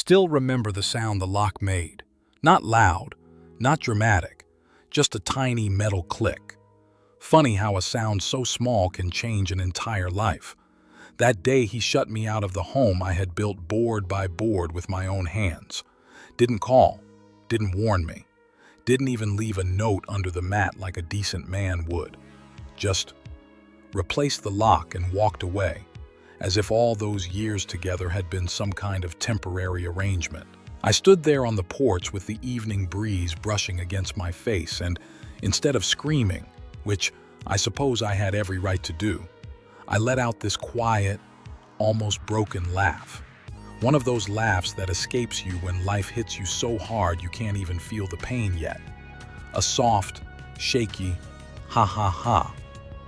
still remember the sound the lock made. Not loud, not dramatic, just a tiny metal click. Funny how a sound so small can change an entire life. That day he shut me out of the home I had built board by board with my own hands. Didn't call, didn't warn me, didn't even leave a note under the mat like a decent man would. Just replaced the lock and walked away, as if all those years together had been some kind of temporary arrangement. I stood there on the porch with the evening breeze brushing against my face, and instead of screaming, which I suppose I had every right to do, I let out this quiet, almost broken laugh. One of those laughs that escapes you when life hits you so hard you can't even feel the pain yet. A soft, shaky, ha ha ha,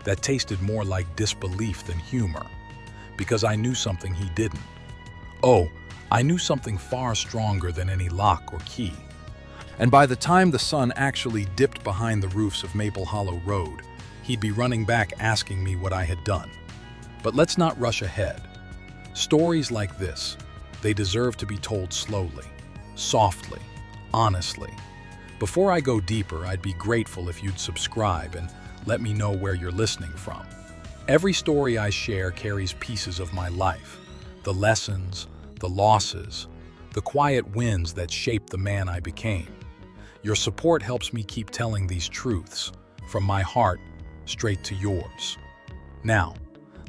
that tasted more like disbelief than humor, because I knew something he didn't. Oh, I knew something far stronger than any lock or key. And by the time the sun actually dipped behind the roofs of Maple Hollow Road, he'd be running back asking me what I had done. But let's not rush ahead. Stories like this, they deserve to be told slowly, softly, honestly. Before I go deeper, I'd be grateful if you'd subscribe and let me know where you're listening from. Every story I share carries pieces of my life, the lessons, the losses, the quiet wins that shaped the man I became. Your support helps me keep telling these truths, from my heart straight to yours. Now,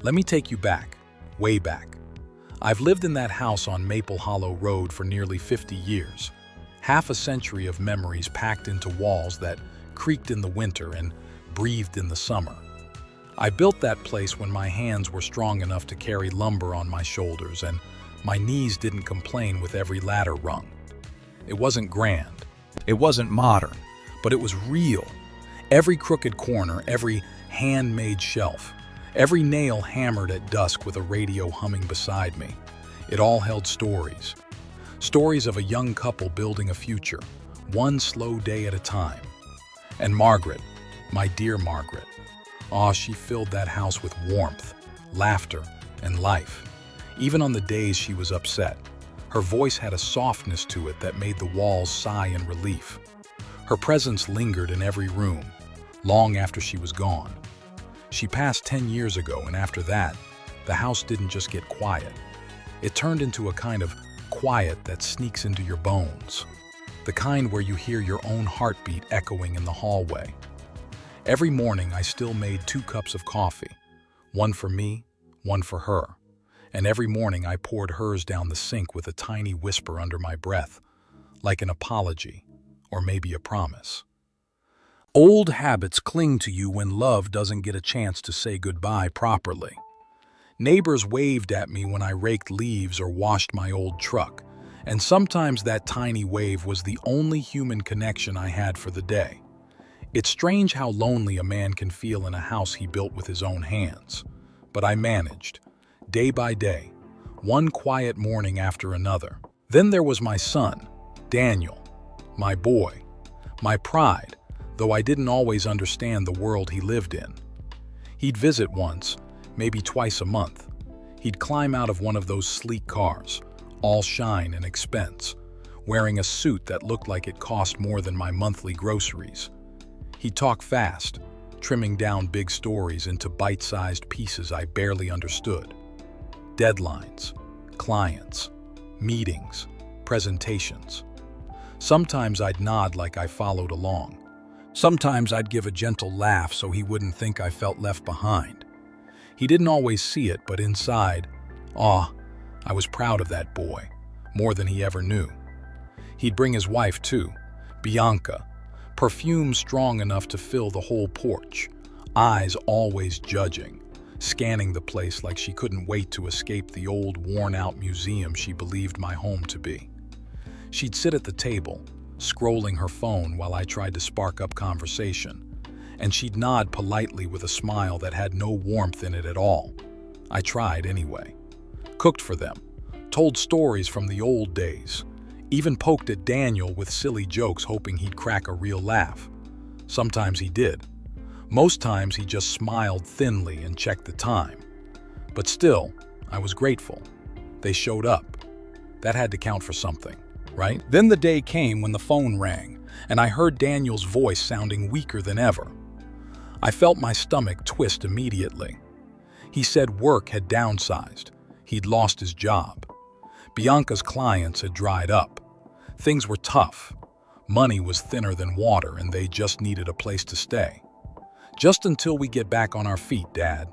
let me take you back, way back. I've lived in that house on Maple Hollow Road for nearly 50 years, half a century of memories packed into walls that creaked in the winter and breathed in the summer. I built that place when my hands were strong enough to carry lumber on my shoulders and my knees didn't complain with every ladder rung. It wasn't grand, it wasn't modern, but it was real. Every crooked corner, every handmade shelf, every nail hammered at dusk with a radio humming beside me. It all held stories. Stories of a young couple building a future, one slow day at a time. And Margaret, my dear Margaret, she filled that house with warmth, laughter, and life. Even on the days she was upset, her voice had a softness to it that made the walls sigh in relief. Her presence lingered in every room, long after she was gone. She passed 10 years ago, and after that, the house didn't just get quiet. It turned into a kind of quiet that sneaks into your bones, the kind where you hear your own heartbeat echoing in the hallway. Every morning, I still made 2 cups of coffee, one for me, one for her. And every morning I poured hers down the sink with a tiny whisper under my breath, like an apology, or maybe a promise. Old habits cling to you when love doesn't get a chance to say goodbye properly. Neighbors waved at me when I raked leaves or washed my old truck, and sometimes that tiny wave was the only human connection I had for the day. It's strange how lonely a man can feel in a house he built with his own hands, but I managed. Day by day, one quiet morning after another. Then there was my son, Daniel, my boy, my pride, though I didn't always understand the world he lived in. He'd visit once, maybe twice a month. He'd climb out of one of those sleek cars, all shine and expense, wearing a suit that looked like it cost more than my monthly groceries. He'd talk fast, trimming down big stories into bite-sized pieces I barely understood. Deadlines, clients, meetings, presentations. Sometimes I'd nod like I followed along. Sometimes I'd give a gentle laugh so he wouldn't think I felt left behind. He didn't always see it, but inside, I was proud of that boy, more than he ever knew. He'd bring his wife too, Bianca, perfume strong enough to fill the whole porch, eyes always judging, scanning the place like she couldn't wait to escape the old, worn-out museum she believed my home to be. She'd sit at the table, scrolling her phone while I tried to spark up conversation, and she'd nod politely with a smile that had no warmth in it at all. I tried anyway. Cooked for them, told stories from the old days, even poked at Daniel with silly jokes hoping he'd crack a real laugh. Sometimes he did. Most times he just smiled thinly and checked the time. But still, I was grateful. They showed up. That had to count for something, right? Then the day came when the phone rang, and I heard Daniel's voice sounding weaker than ever. I felt my stomach twist immediately. He said work had downsized. He'd lost his job. Bianca's clients had dried up. Things were tough. Money was thinner than water, and they just needed a place to stay. "Just until we get back on our feet, Dad."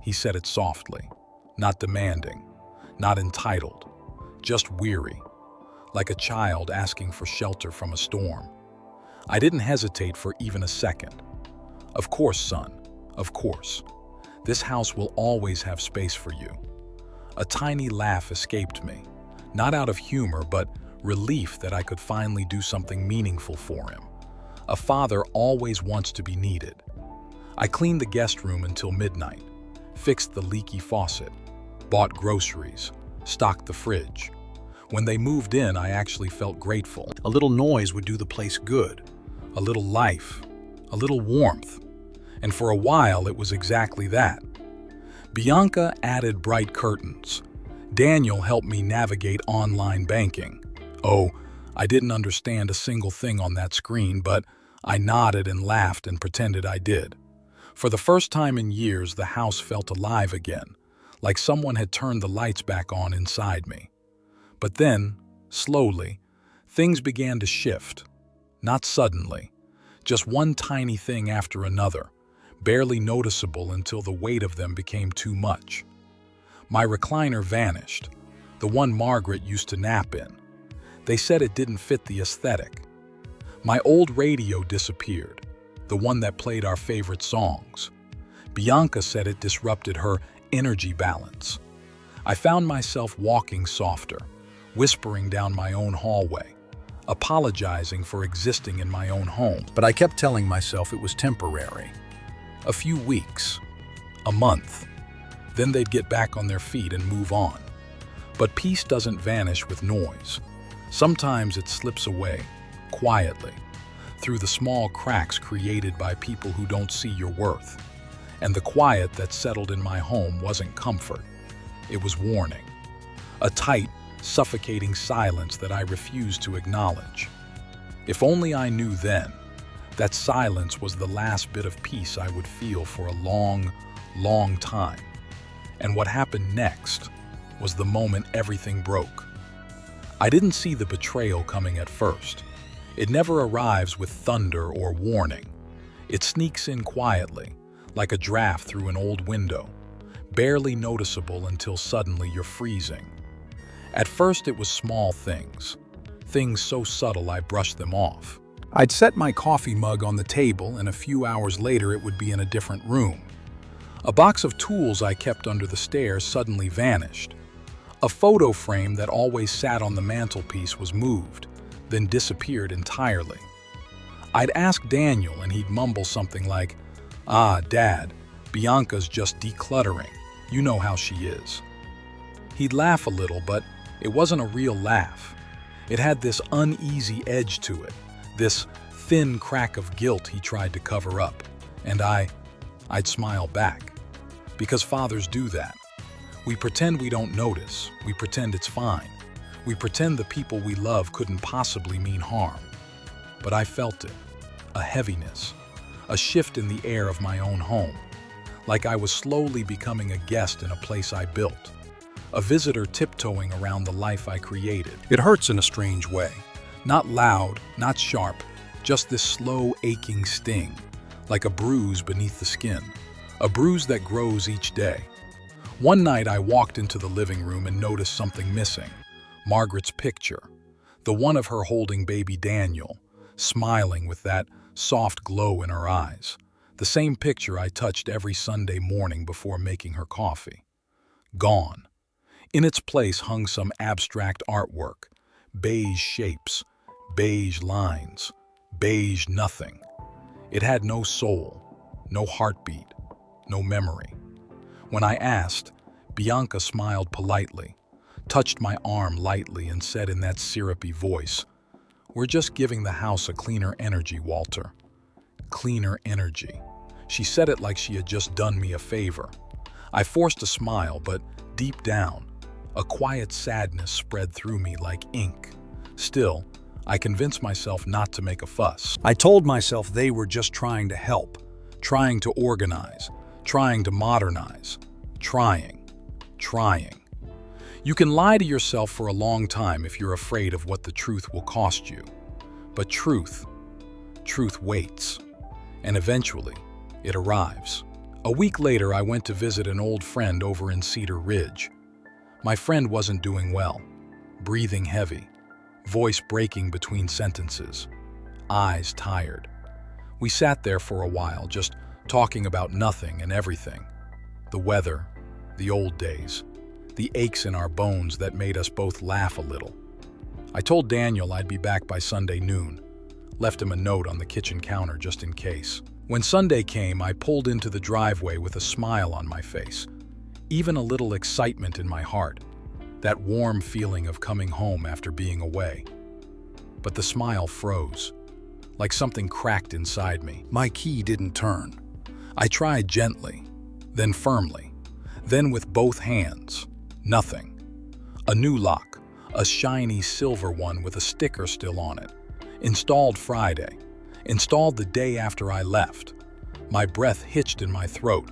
He said it softly, not demanding, not entitled, just weary, like a child asking for shelter from a storm. I didn't hesitate for even a second. "Of course, son, of course. This house will always have space for you." A tiny laugh escaped me, not out of humor, but relief that I could finally do something meaningful for him. A father always wants to be needed. I cleaned the guest room until midnight, fixed the leaky faucet, bought groceries, stocked the fridge. When they moved in, I actually felt grateful. A little noise would do the place good. A little life, a little warmth. And for a while, it was exactly that. Bianca added bright curtains. Daniel helped me navigate online banking. Oh, I didn't understand a single thing on that screen, but I nodded and laughed and pretended I did. For the first time in years, the house felt alive again, like someone had turned the lights back on inside me. But then, slowly, things began to shift. Not suddenly, just one tiny thing after another, barely noticeable until the weight of them became too much. My recliner vanished, the one Margaret used to nap in. They said it didn't fit the aesthetic. My old radio disappeared, the one that played our favorite songs. Bianca said it disrupted her energy balance. I found myself walking softer, whispering down my own hallway, apologizing for existing in my own home. But I kept telling myself it was temporary. A few weeks, a month. Then they'd get back on their feet and move on. But peace doesn't vanish with noise. Sometimes it slips away, quietly, through the small cracks created by people who don't see your worth. And the quiet that settled in my home wasn't comfort. It was warning. A tight, suffocating silence that I refused to acknowledge. If only I knew then, that silence was the last bit of peace I would feel for a long, long time. And what happened next was the moment everything broke. I didn't see the betrayal coming at first. It never arrives with thunder or warning. It sneaks in quietly, like a draft through an old window, barely noticeable until suddenly you're freezing. At first it was small things so subtle I brushed them off. I'd set my coffee mug on the table, and a few hours later it would be in a different room. A box of tools I kept under the stairs suddenly vanished. A photo frame that always sat on the mantelpiece was moved, then disappeared entirely. I'd ask Daniel, and he'd mumble something like, "Ah, Dad, Bianca's just decluttering. You know how she is." He'd laugh a little, but it wasn't a real laugh. It had this uneasy edge to it, this thin crack of guilt he tried to cover up. And I'd smile back. Because fathers do that. We pretend we don't notice. We pretend it's fine. We pretend the people we love couldn't possibly mean harm. But I felt it. A heaviness. A shift in the air of my own home. Like I was slowly becoming a guest in a place I built. A visitor tiptoeing around the life I created. It hurts in a strange way. Not loud, not sharp, just this slow, aching sting. Like a bruise beneath the skin. A bruise that grows each day. One night I walked into the living room and noticed something missing. Margaret's picture. The one of her holding baby Daniel, smiling with that soft glow in her eyes. The same picture I touched every Sunday morning before making her coffee. Gone. In its place hung some abstract artwork. Beige shapes, beige lines, beige nothing. It had no soul, no heartbeat, no memory. When I asked, Bianca smiled politely, touched my arm lightly, and said in that syrupy voice, "We're just giving the house a cleaner energy, Walter." Cleaner energy. She said it like she had just done me a favor. I forced a smile, but deep down, A quiet sadness spread through me like ink. Still, I convinced myself not to make a fuss. I told myself they were just trying to help, trying to organize, trying to modernize, trying. You can lie to yourself for a long time if you're afraid of what the truth will cost you. But truth waits, and eventually it arrives. A week later, I went to visit an old friend over in Cedar Ridge. My friend wasn't doing well, breathing heavy, voice breaking between sentences, eyes tired. We sat there for a while, just talking about nothing and everything. The weather, the old days, the aches in our bones that made us both laugh a little. I told Daniel I'd be back by Sunday noon, left him a note on the kitchen counter just in case. When Sunday came, I pulled into the driveway with a smile on my face, even a little excitement in my heart, that warm feeling of coming home after being away. But the smile froze, like something cracked inside me. My key didn't turn. I tried gently, then firmly, then with both hands. Nothing. A new lock, a shiny silver one with a sticker still on it. Installed Friday. Installed the day after I left. My breath hitched in my throat.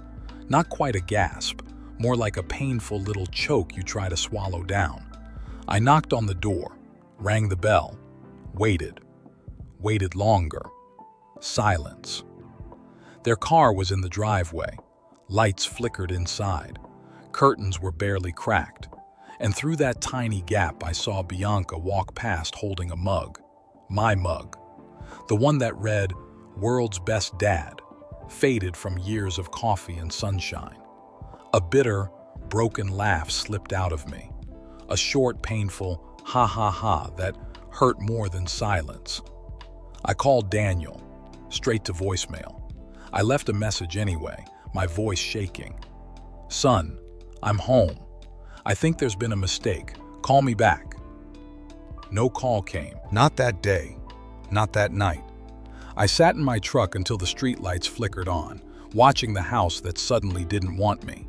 Not quite a gasp, more like a painful little choke you try to swallow down. I knocked on the door, rang the bell, waited longer. Silence. Their car was in the driveway. Lights flickered inside. Curtains were barely cracked. And through that tiny gap, I saw Bianca walk past holding a mug. My mug. The one that read, "World's Best Dad," faded from years of coffee and sunshine. A bitter, broken laugh slipped out of me. A short, painful ha ha ha that hurt more than silence. I called Daniel, straight to voicemail. I left a message anyway, my voice shaking. "Son, I'm home. I think there's been a mistake. Call me back." No call came. Not that day. Not that night. I sat in my truck until the streetlights flickered on, watching the house that suddenly didn't want me.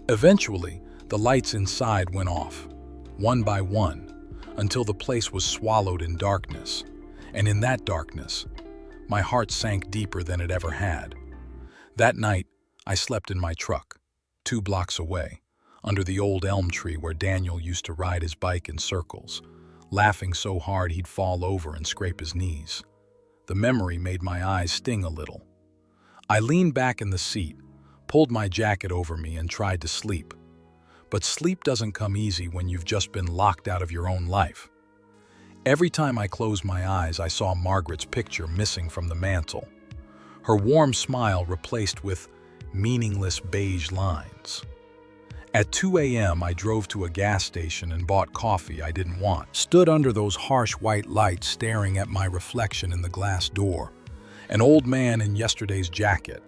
Eventually, the lights inside went off, one by one, until the place was swallowed in darkness. And in that darkness, my heart sank deeper than it ever had. That night, I slept in my truck, 2 blocks away, under the old elm tree where Daniel used to ride his bike in circles, laughing so hard he'd fall over and scrape his knees. The memory made my eyes sting a little. I leaned back in the seat, pulled my jacket over me and tried to sleep. But sleep doesn't come easy when you've just been locked out of your own life. Every time I closed my eyes, I saw Margaret's picture missing from the mantel. Her warm smile replaced with meaningless beige lines. At 2 a.m., I drove to a gas station and bought coffee I didn't want. Stood under those harsh white lights staring at my reflection in the glass door. An old man in yesterday's jacket,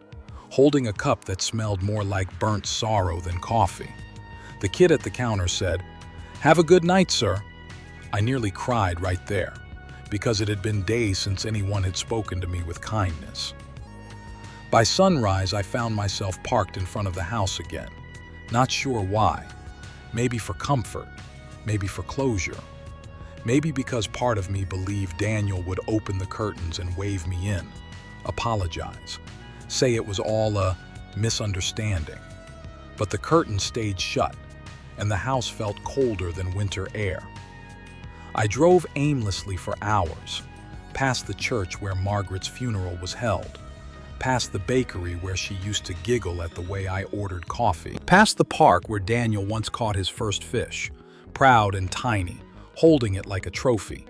holding a cup that smelled more like burnt sorrow than coffee. The kid at the counter said, "Have a good night, sir." I nearly cried right there, because it had been days since anyone had spoken to me with kindness. By sunrise, I found myself parked in front of the house again. Not sure why. Maybe for comfort, maybe for closure. Maybe because part of me believed Daniel would open the curtains and wave me in, apologize, say it was all a misunderstanding. But the curtains stayed shut, and the house felt colder than winter air. I drove aimlessly for hours, past the church where Margaret's funeral was held, past the bakery where she used to giggle at the way I ordered coffee, past the park where Daniel once caught his first fish, proud and tiny, holding it like a trophy.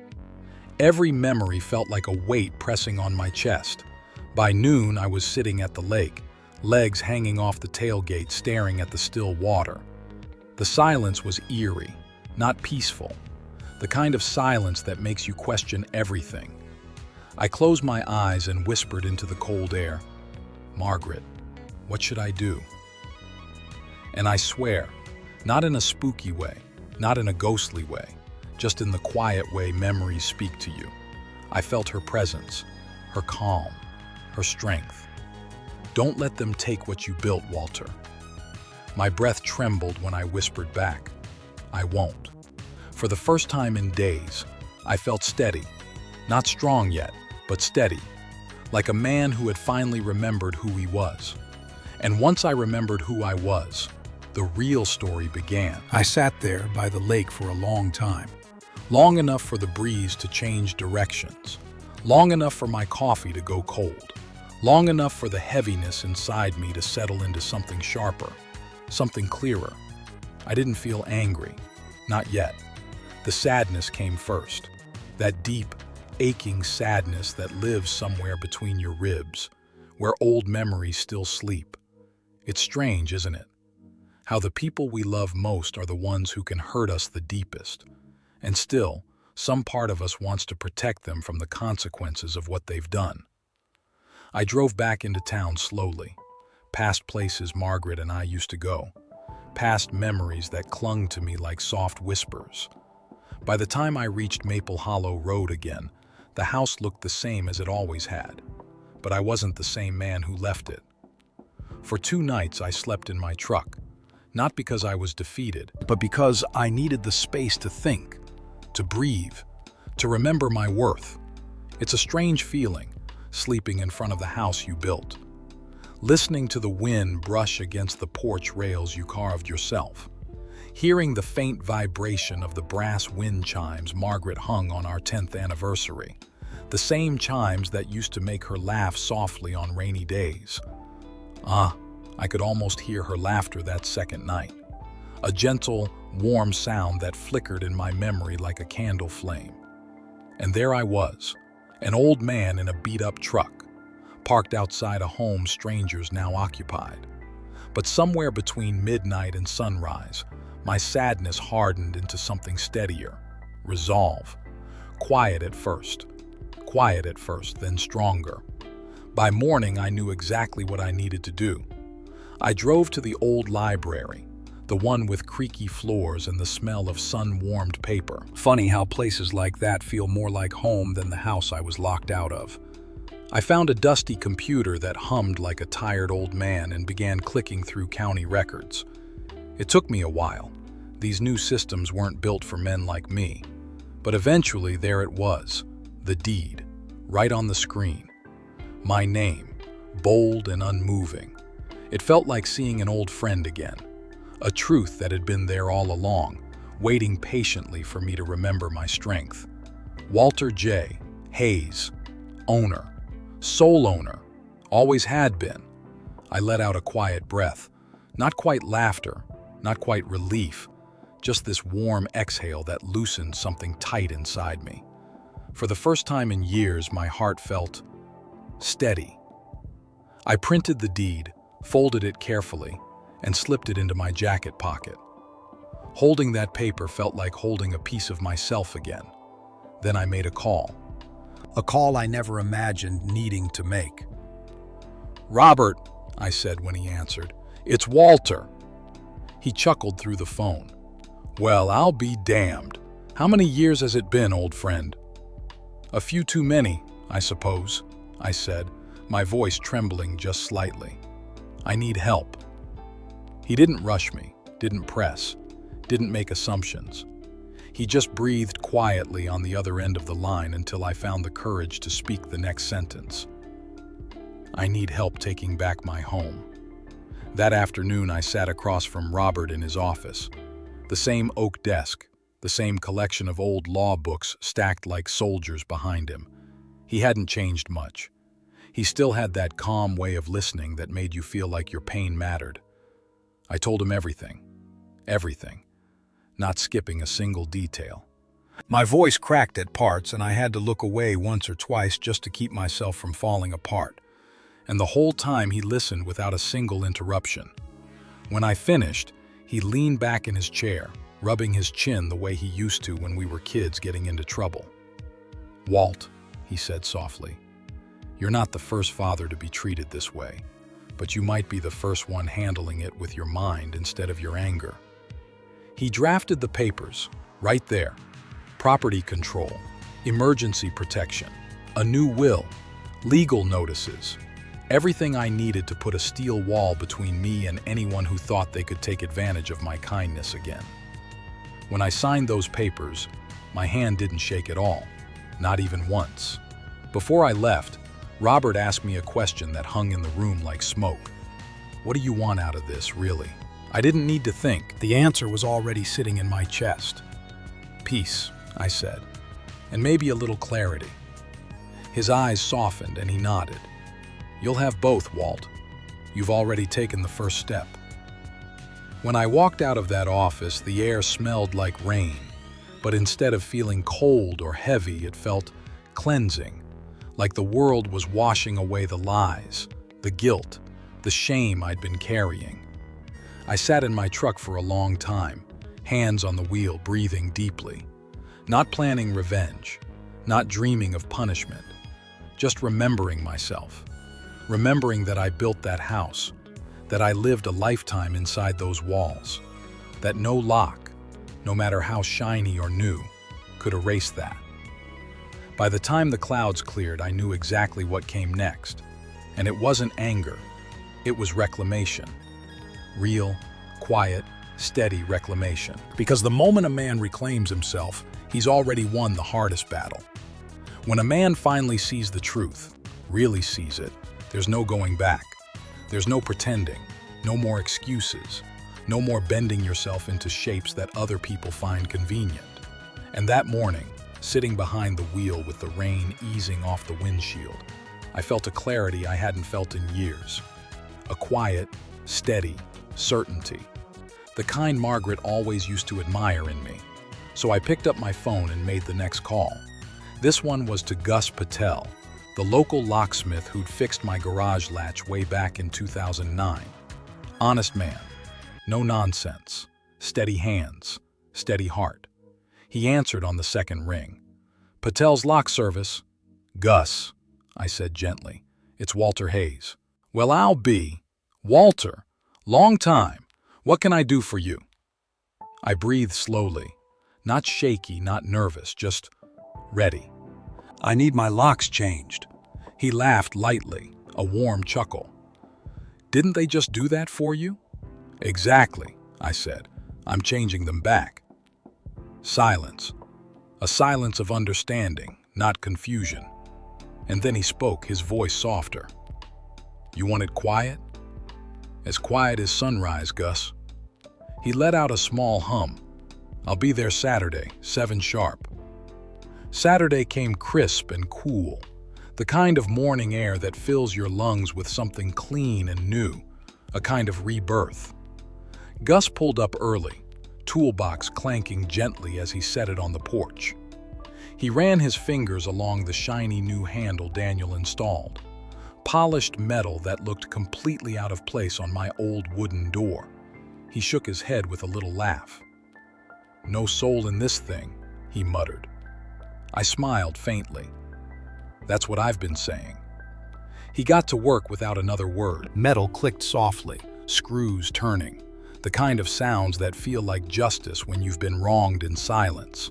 Every memory felt like a weight pressing on my chest. By noon, I was sitting at the lake, legs hanging off the tailgate, staring at the still water. The silence was eerie, not peaceful, the kind of silence that makes you question everything. I closed my eyes and whispered into the cold air, "Margaret, what should I do?" And I swear, not in a spooky way, not in a ghostly way, just in the quiet way memories speak to you. I felt her presence, her calm, her strength. Don't let them take what you built, Walter. My breath trembled when I whispered back, I won't. For the first time in days, I felt steady. Not strong yet, but steady. Like a man who had finally remembered who he was. And once I remembered who I was, the real story began. I sat there by the lake for a long time. Long enough for the breeze to change directions. Long enough for my coffee to go cold. Long enough for the heaviness inside me to settle into something sharper, something clearer. I didn't feel angry. Not yet. The sadness came first. That deep, aching sadness that lives somewhere between your ribs, where old memories still sleep. It's strange, isn't it? How the people we love most are the ones who can hurt us the deepest. And still, some part of us wants to protect them from the consequences of what they've done. I drove back into town slowly, past places Margaret and I used to go, past memories that clung to me like soft whispers. By the time I reached Maple Hollow Road again, the house looked the same as it always had, but I wasn't the same man who left it. For 2 nights I slept in my truck, not because I was defeated, but because I needed the space to think, to breathe, to remember my worth. It's a strange feeling, sleeping in front of the house you built, listening to the wind brush against the porch rails you carved yourself, hearing the faint vibration of the brass wind chimes Margaret hung on our 10th anniversary, the same chimes that used to make her laugh softly on rainy days. I could almost hear her laughter that second night, a gentle, warm sound that flickered in my memory like a candle flame. And there I was, an old man in a beat-up truck, parked outside a home strangers now occupied. But somewhere between midnight and sunrise, my sadness hardened into something steadier, resolve. Quiet at first, then stronger. By morning, I knew exactly what I needed to do. I drove to the old library, the one with creaky floors and the smell of sun-warmed paper. Funny how places like that feel more like home than the house I was locked out of. I found a dusty computer that hummed like a tired old man and began clicking through county records. It took me a while. These new systems weren't built for men like me. But eventually there it was, the deed, right on the screen. My name, bold and unmoving. It felt like seeing an old friend again, a truth that had been there all along, waiting patiently for me to remember my strength. Walter J. Hayes, owner, sole owner, always had been. I let out a quiet breath, not quite laughter, not quite relief, just this warm exhale that loosened something tight inside me. For the first time in years, my heart felt steady. I printed the deed, folded it carefully, and slipped it into my jacket pocket. Holding that paper felt like holding a piece of myself again. Then I made a call. A call I never imagined needing to make. "Robert," I said when he answered. "It's Walter." He chuckled through the phone. "Well, I'll be damned. How many years has it been, old friend?" "A few too many, I suppose," I said, my voice trembling just slightly. "I need help." He didn't rush me, didn't press, didn't make assumptions. He just breathed quietly on the other end of the line until I found the courage to speak the next sentence. "I need help taking back my home." That afternoon, I sat across from Robert in his office. The same oak desk, the same collection of old law books stacked like soldiers behind him. He hadn't changed much. He still had that calm way of listening that made you feel like your pain mattered. I told him everything, not skipping a single detail. My voice cracked at parts, and I had to look away once or twice just to keep myself from falling apart. And the whole time he listened without a single interruption. When I finished, he leaned back in his chair, rubbing his chin the way he used to when we were kids getting into trouble. "Walt," he said softly, "you're not the first father to be treated this way, but you might be the first one handling it with your mind instead of your anger." He drafted the papers, right there. Property control, emergency protection, a new will, legal notices, everything I needed to put a steel wall between me and anyone who thought they could take advantage of my kindness again. When I signed those papers, my hand didn't shake at all, not even once. Before I left, Robert asked me a question that hung in the room like smoke. What do you want out of this, really? I didn't need to think. The answer was already sitting in my chest. Peace, I said, and maybe a little clarity. His eyes softened and he nodded. You'll have both, Walt. You've already taken the first step. When I walked out of that office, the air smelled like rain, but instead of feeling cold or heavy, it felt cleansing, like the world was washing away the lies, the guilt, the shame I'd been carrying. I sat in my truck for a long time, hands on the wheel, breathing deeply, not planning revenge, not dreaming of punishment, just remembering myself, remembering that I built that house, that I lived a lifetime inside those walls, that no lock, no matter how shiny or new, could erase that. By the time the clouds cleared, I knew exactly what came next, and it wasn't anger, it was reclamation. Real, quiet, steady reclamation. Because the moment a man reclaims himself, he's already won the hardest battle. When a man finally sees the truth, really sees it, there's no going back. There's no pretending, no more excuses, no more bending yourself into shapes that other people find convenient. And that morning, sitting behind the wheel with the rain easing off the windshield, I felt a clarity I hadn't felt in years. A quiet, steady certainty. The kind Margaret always used to admire in me. So I picked up my phone and made the next call. This one was to Gus Patel, the local locksmith who'd fixed my garage latch way back in 2009. Honest man, no nonsense, steady hands, steady heart. He answered on the second ring. Patel's lock service. Gus, I said gently. It's Walter Hayes. Well, I'll be. Walter, long time. What can I do for you? I breathed slowly, not shaky, not nervous, just ready. I need my locks changed. He laughed lightly, a warm chuckle. Didn't they just do that for you? Exactly, I said. I'm changing them back. Silence. A silence of understanding, not confusion. And then he spoke, his voice softer. You want it quiet? As quiet as sunrise, Gus. He let out a small hum. I'll be there Saturday, 7 sharp. Saturday came crisp and cool, the kind of morning air that fills your lungs with something clean and new, a kind of rebirth. Gus pulled up early, toolbox clanking gently as he set it on the porch. He ran his fingers along the shiny new handle Daniel installed, polished metal that looked completely out of place on my old wooden door. He shook his head with a little laugh. No soul in this thing, he muttered. I smiled faintly. That's what I've been saying. He got to work without another word. Metal clicked softly, screws turning, the kind of sounds that feel like justice when you've been wronged in silence.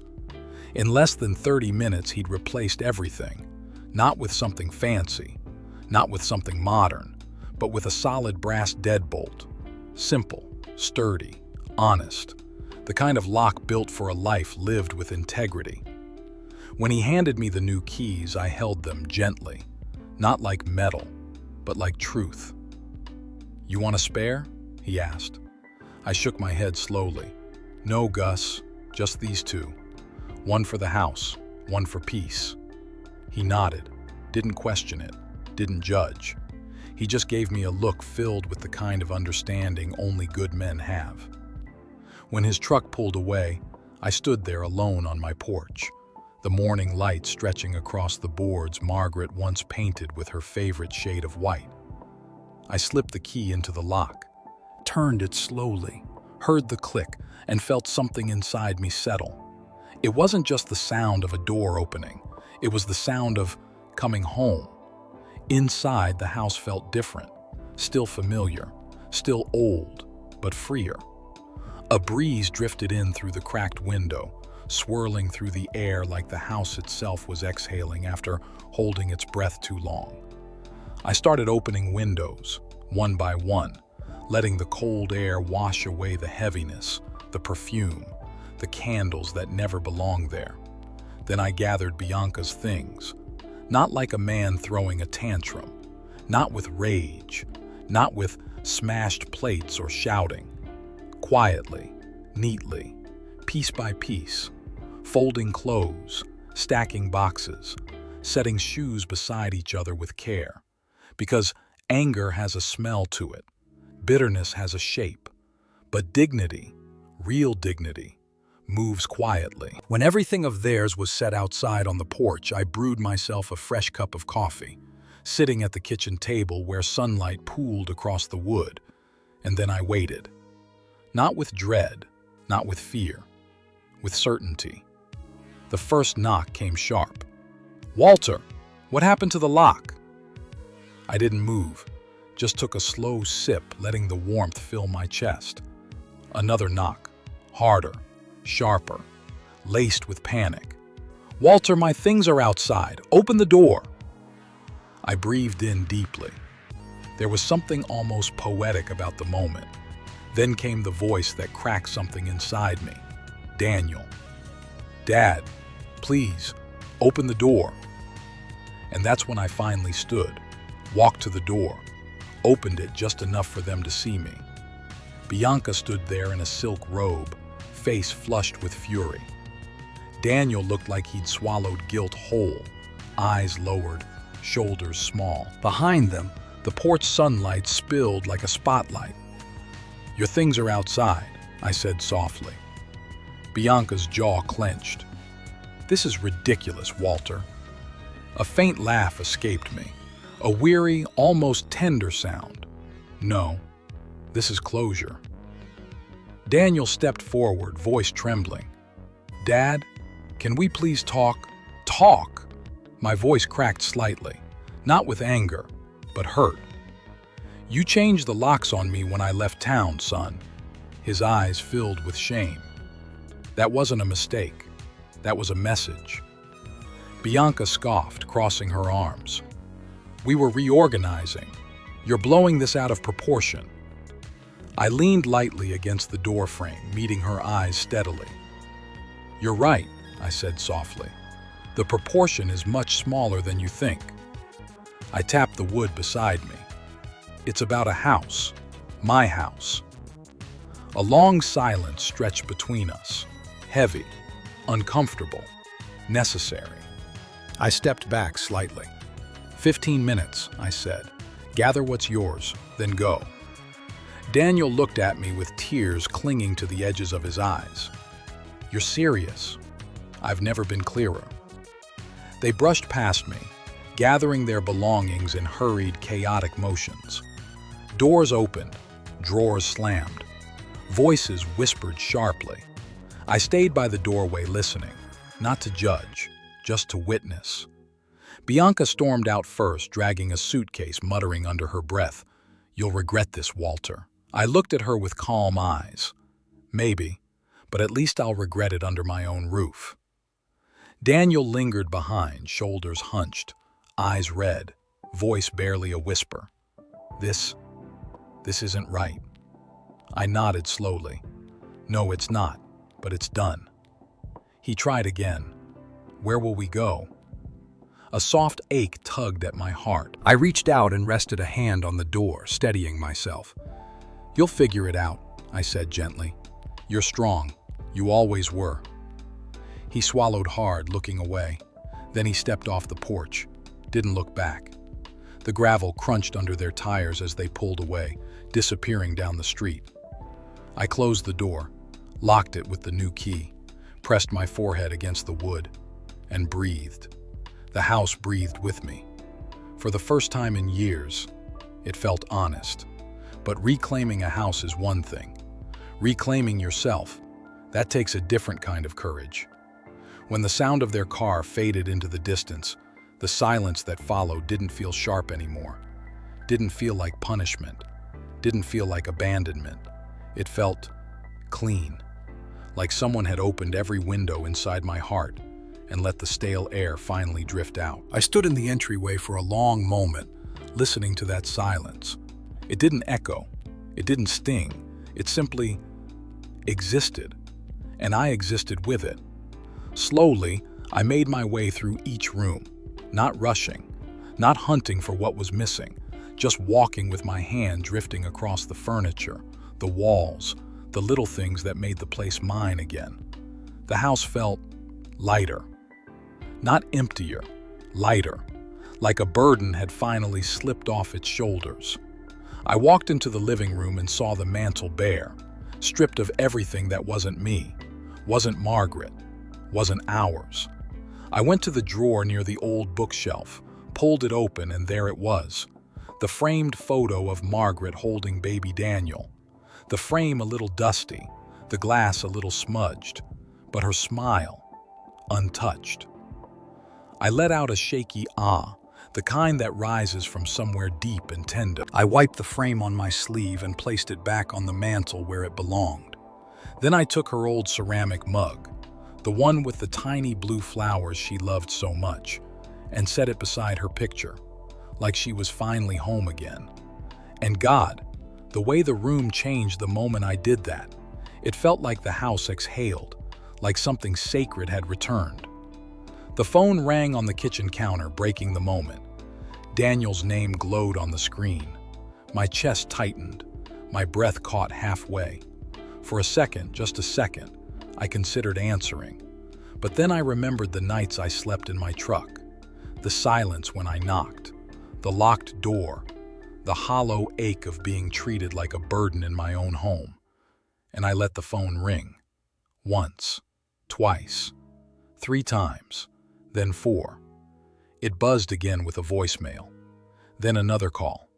In less than 30 minutes, he'd replaced everything, not with something fancy, not with something modern, but with a solid brass deadbolt. Simple, sturdy, honest, the kind of lock built for a life lived with integrity. When he handed me the new keys, I held them gently, not like metal, but like truth. You want a spare? He asked. I shook my head slowly. No, Gus, just these 2. One for the house, one for peace. He nodded, didn't question it, didn't judge. He just gave me a look filled with the kind of understanding only good men have. When his truck pulled away, I stood there alone on my porch, the morning light stretching across the boards Margaret once painted with her favorite shade of white. I slipped the key into the lock, turned it slowly, heard the click, and felt something inside me settle. It wasn't just the sound of a door opening, it was the sound of coming home. Inside, the house felt different, still familiar, still old, but freer. A breeze drifted in through the cracked window, swirling through the air like the house itself was exhaling after holding its breath too long. I started opening windows, one by one, letting the cold air wash away the heaviness, the perfume, the candles that never belonged there. Then I gathered Bianca's things, not like a man throwing a tantrum, not with rage, not with smashed plates or shouting. Quietly, neatly, piece by piece, folding clothes, stacking boxes, setting shoes beside each other with care. Because anger has a smell to it, bitterness has a shape, but dignity, real dignity, moves quietly. When everything of theirs was set outside on the porch, I brewed myself a fresh cup of coffee, sitting at the kitchen table where sunlight pooled across the wood, and then I waited. Not with dread, not with fear, with certainty. The first knock came sharp. "Walter, what happened to the lock?" I didn't move, just took a slow sip, letting the warmth fill my chest. Another knock, harder, sharper, laced with panic. "Walter, my things are outside. Open the door." I breathed in deeply. There was something almost poetic about the moment. Then came the voice that cracked something inside me. "Daniel. Dad, please, open the door." And that's when I finally stood, walked to the door, opened it just enough for them to see me. Bianca stood there in a silk robe, face flushed with fury. Daniel looked like he'd swallowed guilt whole, eyes lowered, shoulders small. Behind them, the porch sunlight spilled like a spotlight. "Your things are outside," I said softly. Bianca's jaw clenched. "This is ridiculous, Walter." A faint laugh escaped me, a weary, almost tender sound. "No, this is closure." Daniel stepped forward, voice trembling. "Dad, can we please talk?" "Talk?" My voice cracked slightly, not with anger, but hurt. "You changed the locks on me when I left town, son." His eyes filled with shame. "That wasn't a mistake. That was a message." Bianca scoffed, crossing her arms. "We were reorganizing. You're blowing this out of proportion." I leaned lightly against the doorframe, meeting her eyes steadily. "You're right," I said softly. "The proportion is much smaller than you think." I tapped the wood beside me. "It's about a house, my house." A long silence stretched between us, heavy, uncomfortable, necessary. I stepped back slightly. 15 minutes, I said. "Gather what's yours, then go." Daniel looked at me with tears clinging to the edges of his eyes. "You're serious?" I've never been clearer. They brushed past me, gathering their belongings in hurried, chaotic motions. Doors opened, drawers slammed. Voices whispered sharply. I stayed by the doorway listening, not to judge, just to witness. Bianca stormed out first, dragging a suitcase, muttering under her breath, "You'll regret this, Walter." I looked at her with calm eyes. Maybe, but at least I'll regret it under my own roof. Daniel lingered behind, shoulders hunched, eyes red, voice barely a whisper. This isn't right." I nodded slowly. "No, it's not, but it's done." He tried again. "Where will we go?" A soft ache tugged at my heart. I reached out and rested a hand on the door, steadying myself. "You'll figure it out," I said gently. "You're strong. You always were." He swallowed hard, looking away. Then he stepped off the porch, didn't look back. The gravel crunched under their tires as they pulled away, disappearing down the street. I closed the door, locked it with the new key, pressed my forehead against the wood, and breathed. The house breathed with me. For the first time in years, it felt honest. But reclaiming a house is one thing. Reclaiming yourself, that takes a different kind of courage. When the sound of their car faded into the distance, the silence that followed didn't feel sharp anymore. Didn't feel like punishment. Didn't feel like abandonment. It felt clean, like someone had opened every window inside my heart and let the stale air finally drift out. I stood in the entryway for a long moment, listening to that silence. It didn't echo. It didn't sting. It simply existed. and I existed with it. Slowly, I made my way through each room, not rushing, not hunting for what was missing, just walking with my hand drifting across the furniture, the walls, the little things that made the place mine again. The house felt lighter. Not emptier, lighter, like a burden had finally slipped off its shoulders. I walked into the living room and saw the mantel bare, stripped of everything that wasn't me, wasn't Margaret, wasn't ours. I went to the drawer near the old bookshelf, pulled it open, and there it was. The framed photo of Margaret holding baby Daniel. The frame a little dusty, the glass a little smudged, but her smile, untouched. I let out a shaky ah, the kind that rises from somewhere deep and tender. I wiped the frame on my sleeve and placed it back on the mantel where it belonged. Then I took her old ceramic mug, the one with the tiny blue flowers she loved so much, and set it beside her picture, like she was finally home again. And God, the way the room changed the moment I did that. It felt like the house exhaled, like something sacred had returned. The phone rang on the kitchen counter, breaking the moment. Daniel's name glowed on the screen. My chest tightened, my breath caught halfway. For a second, just a second, I considered answering. But then I remembered the nights I slept in my truck, the silence when I knocked, the locked door, the hollow ache of being treated like a burden in my own home. And I let the phone ring. Once, twice, 3 times, then 4. It buzzed again with a voicemail, then another call,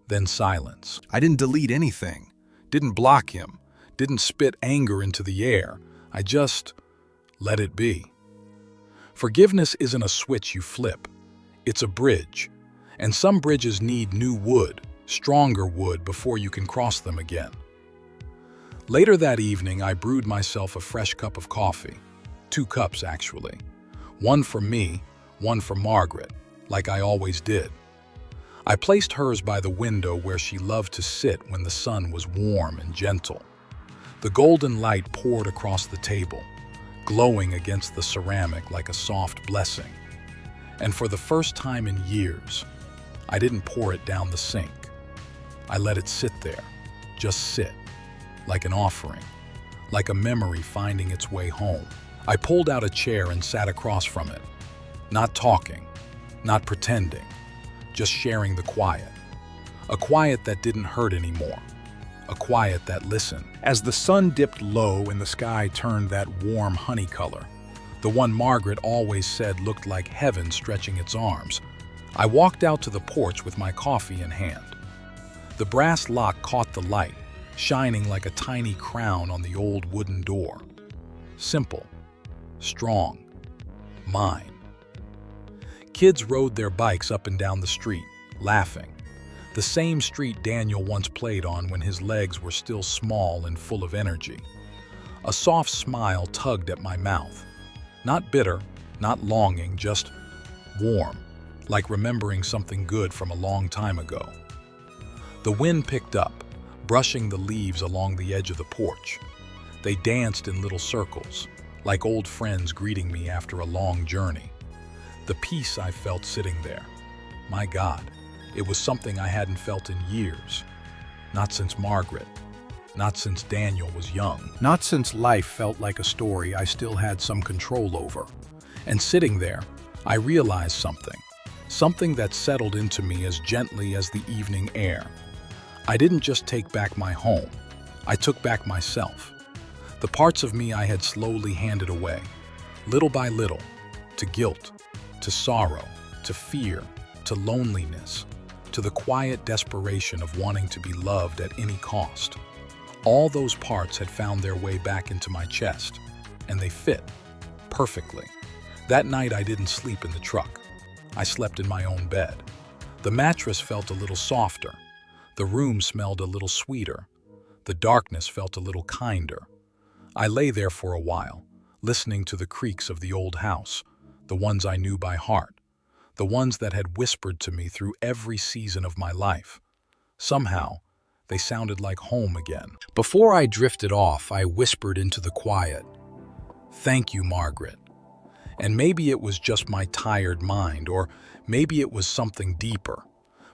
then silence. I didn't delete anything, didn't block him, didn't spit anger into the air. I just let it be. Forgiveness isn't a switch you flip. It's a bridge, and some bridges need new wood, stronger wood, before you can cross them again. Later that evening, I brewed myself a fresh cup of coffee. 2 cups, actually. One for me, one for Margaret, like I always did. I placed hers by the window where she loved to sit when the sun was warm and gentle. The golden light poured across the table, glowing against the ceramic like a soft blessing. And for the first time in years, I didn't pour it down the sink. I let it sit there, just sit, like an offering, like a memory finding its way home. I pulled out a chair and sat across from it, not talking, not pretending, just sharing the quiet. A quiet that didn't hurt anymore, a quiet that listened. As the sun dipped low and the sky turned that warm honey color, the one Margaret always said looked like heaven stretching its arms, I walked out to the porch with my coffee in hand. The brass lock caught the light, shining like a tiny crown on the old wooden door. Simple, strong, mine. Kids rode their bikes up and down the street, laughing. The same street Daniel once played on when his legs were still small and full of energy. A soft smile tugged at my mouth. Not bitter, not longing, just warm, like remembering something good from a long time ago. The wind picked up, brushing the leaves along the edge of the porch. They danced in little circles, like old friends greeting me after a long journey. The peace I felt sitting there, my God, it was something I hadn't felt in years. Not since Margaret, not since Daniel was young, not since life felt like a story I still had some control over. And sitting there, I realized something that settled into me as gently as the evening air. I didn't just take back my home, I took back myself. The parts of me I had slowly handed away, little by little, to guilt, to sorrow, to fear, to loneliness, to the quiet desperation of wanting to be loved at any cost. All those parts had found their way back into my chest, and they fit perfectly. That night I didn't sleep in the truck. I slept in my own bed. The mattress felt a little softer. The room smelled a little sweeter. The darkness felt a little kinder. I lay there for a while, listening to the creaks of the old house, the ones I knew by heart, the ones that had whispered to me through every season of my life. Somehow, They sounded like home again. Before I drifted off, I whispered into the quiet, "Thank you, Margaret." And maybe it was just my tired mind, or maybe it was something deeper,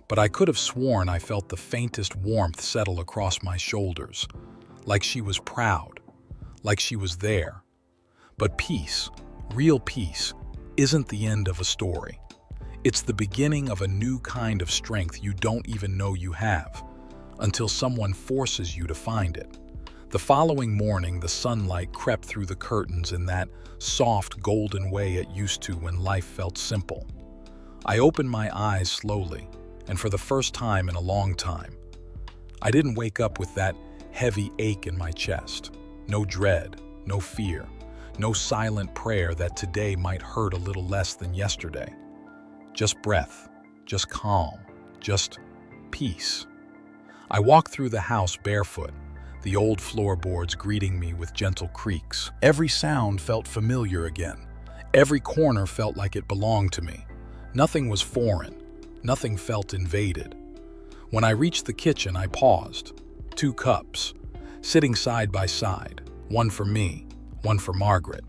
but I could have sworn I felt the faintest warmth settle across my shoulders, like she was proud, like she was there. But peace, real peace, isn't the end of a story. It's the beginning of a new kind of strength you don't even know you have, until someone forces you to find it. The following morning, the sunlight crept through the curtains in that soft, golden way it used to when life felt simple. I opened my eyes slowly, and for the first time in a long time, I didn't wake up with that heavy ache in my chest. No dread, no fear, no silent prayer that today might hurt a little less than yesterday. Just breath, just calm, just peace. I walked through the house barefoot, the old floorboards greeting me with gentle creaks. Every sound felt familiar again. Every corner felt like it belonged to me. Nothing was foreign. Nothing felt invaded. When I reached the kitchen, I paused. 2 cups, sitting side by side, one for me, one for Margaret.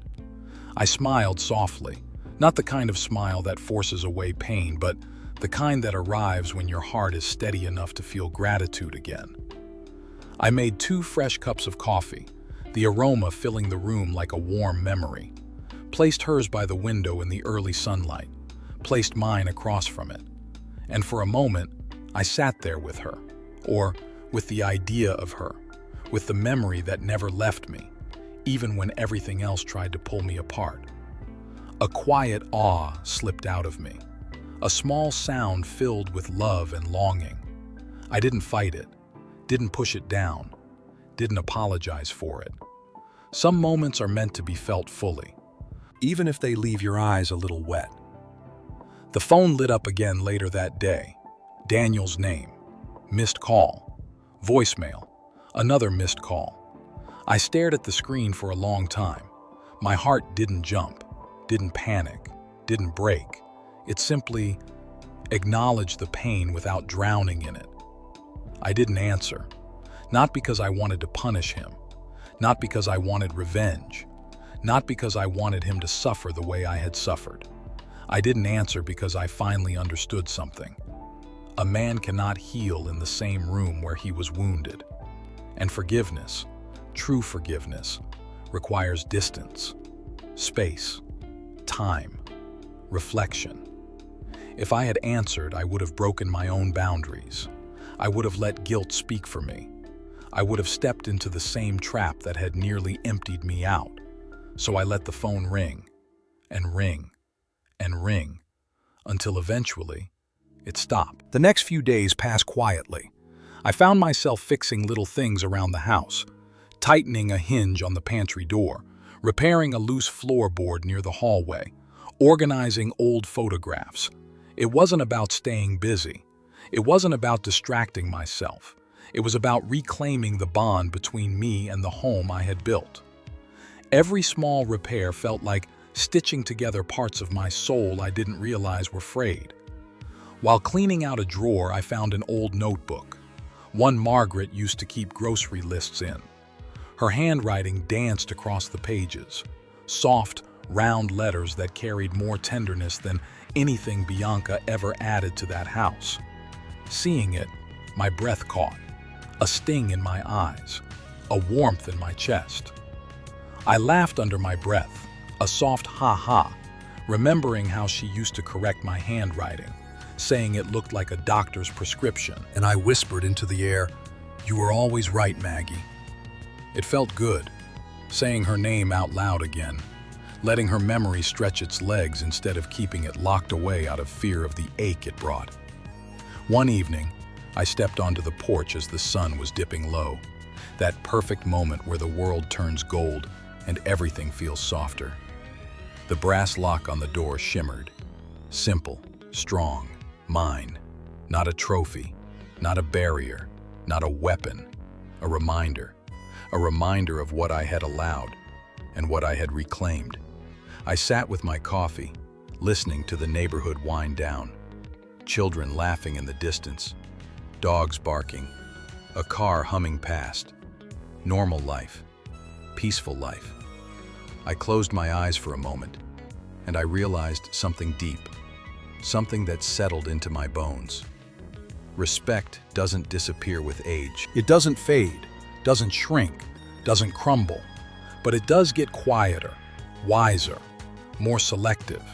I smiled softly, not the kind of smile that forces away pain, but the kind that arrives when your heart is steady enough to feel gratitude again. I made 2 fresh cups of coffee, the aroma filling the room like a warm memory. Placed hers by the window in the early sunlight, placed mine across from it. And for a moment, I sat there with her, or with the idea of her, with the memory that never left me, even when everything else tried to pull me apart. A quiet awe slipped out of me, a small sound filled with love and longing. I didn't fight it, didn't push it down, didn't apologize for it. Some moments are meant to be felt fully, even if they leave your eyes a little wet. The phone lit up again later that day. Daniel's name, missed call, voicemail, another missed call. I stared at the screen for a long time. My heart didn't jump, didn't panic, didn't break. It simply acknowledged the pain without drowning in it. I didn't answer, not because I wanted to punish him, not because I wanted revenge, not because I wanted him to suffer the way I had suffered. I didn't answer because I finally understood something. A man cannot heal in the same room where he was wounded. And forgiveness, true forgiveness, requires distance, space, time, reflection. If I had answered, I would have broken my own boundaries. I would have let guilt speak for me. I would have stepped into the same trap that had nearly emptied me out. So I let the phone ring, and ring, and ring, until eventually it stopped. The next few days passed quietly. I found myself fixing little things around the house, tightening a hinge on the pantry door, repairing a loose floorboard near the hallway, organizing old photographs. It wasn't about staying busy. It wasn't about distracting myself. It was about reclaiming the bond between me and the home I had built. Every small repair felt like stitching together parts of my soul I didn't realize were frayed. While cleaning out a drawer, I found an old notebook, one Margaret used to keep grocery lists in. Her handwriting danced across the pages, soft, round letters that carried more tenderness than anything Bianca ever added to that house. Seeing it, my breath caught, a sting in my eyes, a warmth in my chest. I laughed under my breath, a soft ha-ha, remembering how she used to correct my handwriting, saying it looked like a doctor's prescription. And I whispered into the air, "You were always right, Maggie." It felt good, saying her name out loud again, letting her memory stretch its legs instead of keeping it locked away out of fear of the ache it brought. One evening, I stepped onto the porch as the sun was dipping low, that perfect moment where the world turns gold and everything feels softer. The brass lock on the door shimmered, simple, strong, mine, not a trophy, not a barrier, not a weapon, a reminder of what I had allowed and what I had reclaimed. I sat with my coffee, listening to the neighborhood wind down, children laughing in the distance, dogs barking, A car humming past. Normal life. Peaceful life. I closed my eyes for a moment, and I realized something deep, something that settled into my bones. Respect doesn't disappear with age. It doesn't fade, doesn't shrink, doesn't crumble, but it does get quieter, wiser, more selective.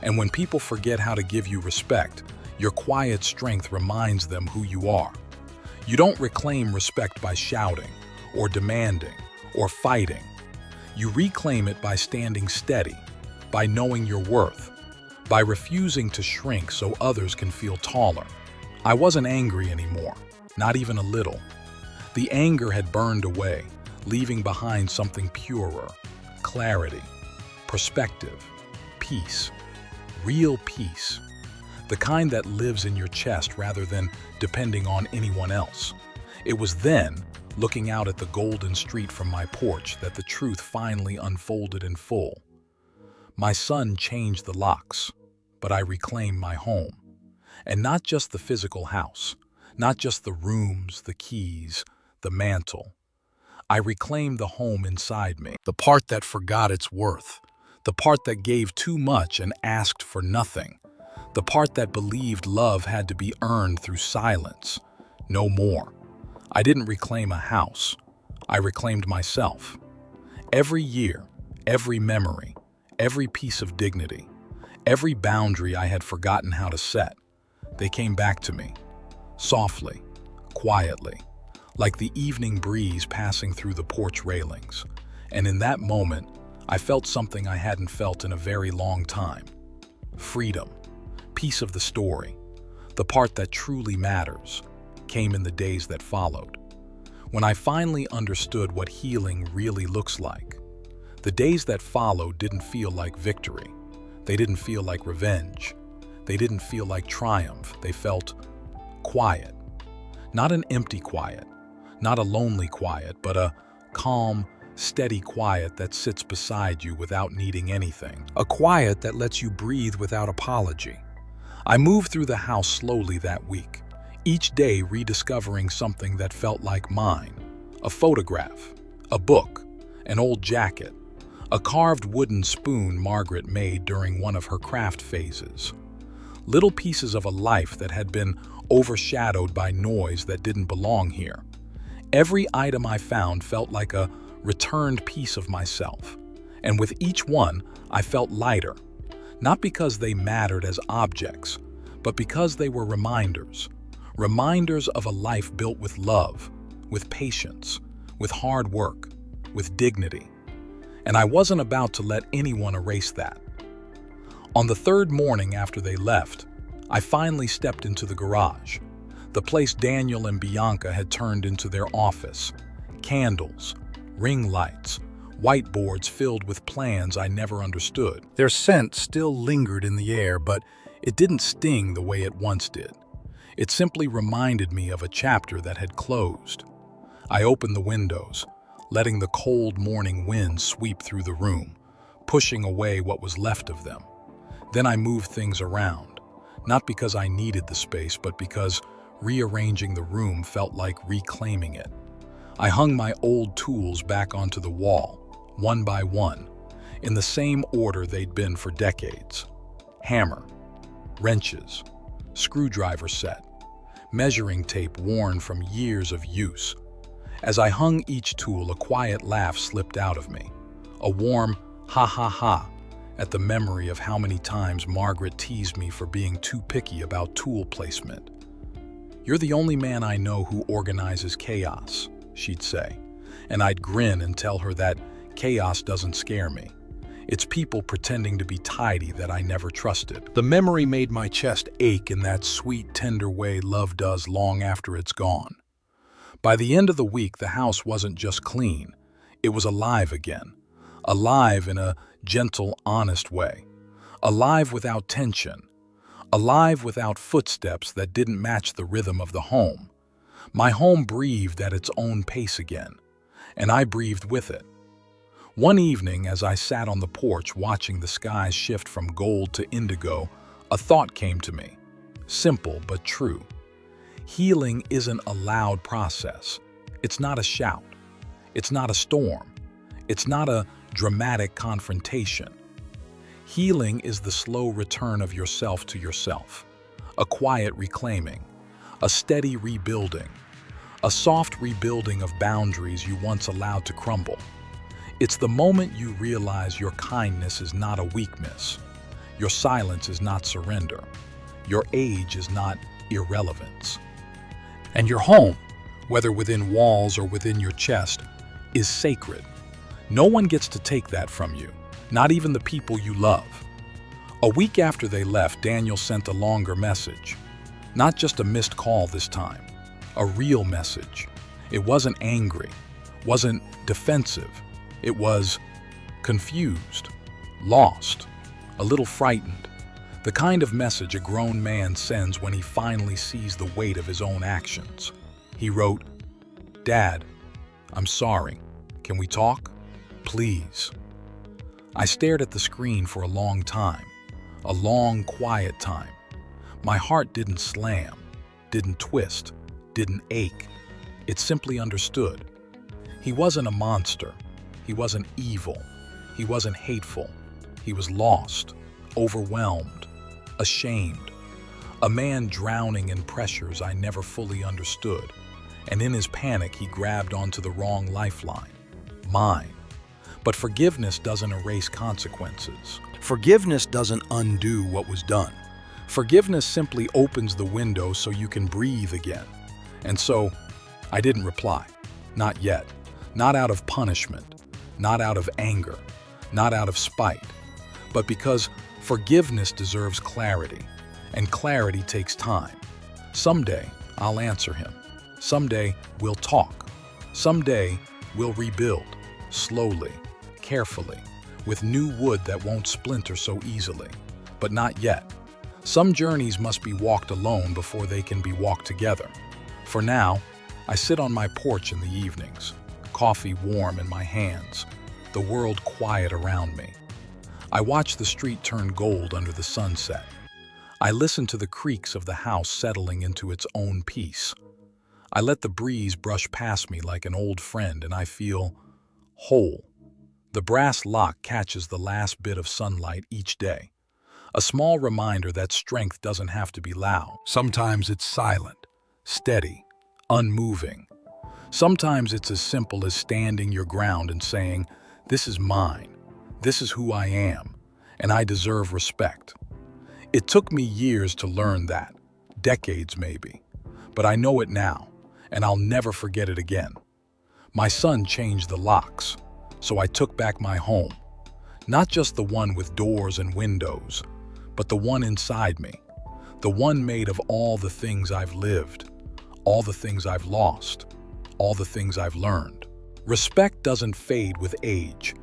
And when people forget how to give you respect, your quiet strength reminds them who you are. You don't reclaim respect by shouting, or demanding, or fighting. You reclaim it by standing steady, by knowing your worth, by refusing to shrink so others can feel taller. I wasn't angry anymore, not even a little. The anger had burned away, leaving behind something purer, clarity, perspective, peace, real peace, the kind that lives in your chest rather than depending on anyone else. It was then, looking out at the golden street from my porch, that the truth finally unfolded in full. My son changed the locks, but I reclaimed my home. And not just the physical house, not just the rooms, the keys, the mantle. I reclaimed the home inside me, the part that forgot its worth, the part that gave too much and asked for nothing, the part that believed love had to be earned through silence. No more. I didn't reclaim a house. I reclaimed myself. Every year, every memory, every piece of dignity, every boundary I had forgotten how to set, they came back to me, softly, quietly, like the evening breeze passing through the porch railings. And in that moment, I felt something I hadn't felt in a very long time. Freedom, piece of the story, the part that truly matters, came in the days that followed. When I finally understood what healing really looks like, the days that followed didn't feel like victory. They didn't feel like revenge. They didn't feel like triumph. They felt quiet. Not an empty quiet, not a lonely quiet, but a calm, steady quiet that sits beside you without needing anything. A quiet that lets you breathe without apology. I moved through the house slowly that week, each day rediscovering something that felt like mine. A photograph, a book, an old jacket, a carved wooden spoon Margaret made during one of her craft phases. Little pieces of a life that had been overshadowed by noise that didn't belong here. Every item I found felt like a returned piece of myself, and with each one, I felt lighter, not because they mattered as objects, but because they were reminders of a life built with love, with patience, with hard work, with dignity. And I wasn't about to let anyone erase that. On the third morning after they left, I finally stepped into the garage, the place Daniel and Bianca had turned into their office. Candles, ring lights, whiteboards filled with plans I never understood. Their scent still lingered in the air, but it didn't sting the way it once did. It simply reminded me of a chapter that had closed. I opened the windows, letting the cold morning wind sweep through the room, pushing away what was left of them. Then I moved things around, not because I needed the space, but because rearranging the room felt like reclaiming it. I hung my old tools back onto the wall, one by one, in the same order they'd been for decades. Hammer, wrenches, screwdriver set, measuring tape worn from years of use. As I hung each tool, a quiet laugh slipped out of me, a warm ha ha ha at the memory of how many times Margaret teased me for being too picky about tool placement. "You're the only man I know who organizes chaos," she'd say, and I'd grin and tell her that chaos doesn't scare me. It's people pretending to be tidy that I never trusted. The memory made my chest ache in that sweet, tender way love does long after it's gone. By the end of the week, the house wasn't just clean. It was alive again. Alive in a gentle, honest way. Alive without tension. Alive without footsteps that didn't match the rhythm of the home. My home breathed at its own pace again, and I breathed with it. One evening, as I sat on the porch watching the skies shift from gold to indigo, a thought came to me, simple but true. Healing isn't a loud process. It's not a shout. It's not a storm. It's not a dramatic confrontation. Healing is the slow return of yourself to yourself, a quiet reclaiming, a steady rebuilding, a soft rebuilding of boundaries you once allowed to crumble. It's the moment you realize your kindness is not a weakness, your silence is not surrender, your age is not irrelevance. And your home, whether within walls or within your chest, is sacred. No one gets to take that from you, not even the people you love. A week after they left, Daniel sent a longer message. Not just a missed call this time, a real message. It wasn't angry, wasn't defensive. It was confused, lost, a little frightened. The kind of message a grown man sends when he finally sees the weight of his own actions. He wrote, "Dad, I'm sorry. Can we talk? Please." I stared at the screen for a long time, a long, quiet time. My heart didn't slam, didn't twist, didn't ache. It simply understood. He wasn't a monster. He wasn't evil. He wasn't hateful. He was lost, overwhelmed, ashamed. A man drowning in pressures I never fully understood. And in his panic, he grabbed onto the wrong lifeline, mine. But forgiveness doesn't erase consequences. Forgiveness doesn't undo what was done. Forgiveness simply opens the window so you can breathe again. And so, I didn't reply. Not yet. Not out of punishment. Not out of anger. Not out of spite. But because forgiveness deserves clarity. And clarity takes time. Someday, I'll answer him. Someday, we'll talk. Someday, we'll rebuild. Slowly, carefully, with new wood that won't splinter so easily. But not yet. Some journeys must be walked alone before they can be walked together. For now, I sit on my porch in the evenings, coffee warm in my hands, the world quiet around me. I watch the street turn gold under the sunset. I listen to the creaks of the house settling into its own peace. I let the breeze brush past me like an old friend, and I feel whole. The brass lock catches the last bit of sunlight each day. A small reminder that strength doesn't have to be loud. Sometimes it's silent, steady, unmoving. Sometimes it's as simple as standing your ground and saying, "This is mine, this is who I am, and I deserve respect." It took me years to learn that, decades maybe, but I know it now, and I'll never forget it again. My son changed the locks, so I took back my home. Not just the one with doors and windows, but the one inside me, the one made of all the things I've lived, all the things I've lost, all the things I've learned. Respect doesn't fade with age.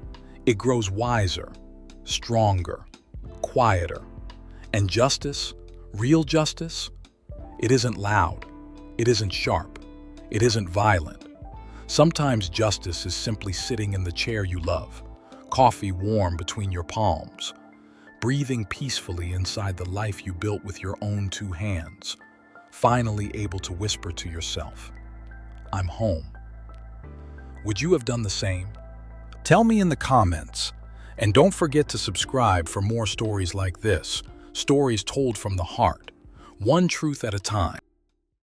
It grows wiser, stronger, quieter. And justice, real justice, it isn't loud, it isn't sharp, it isn't violent. Sometimes justice is simply sitting in the chair you love, coffee warm between your palms, breathing peacefully inside the life you built with your own two hands, finally able to whisper to yourself, "I'm home." Would you have done the same? Tell me in the comments, and don't forget to subscribe for more stories like this, stories told from the heart, one truth at a time.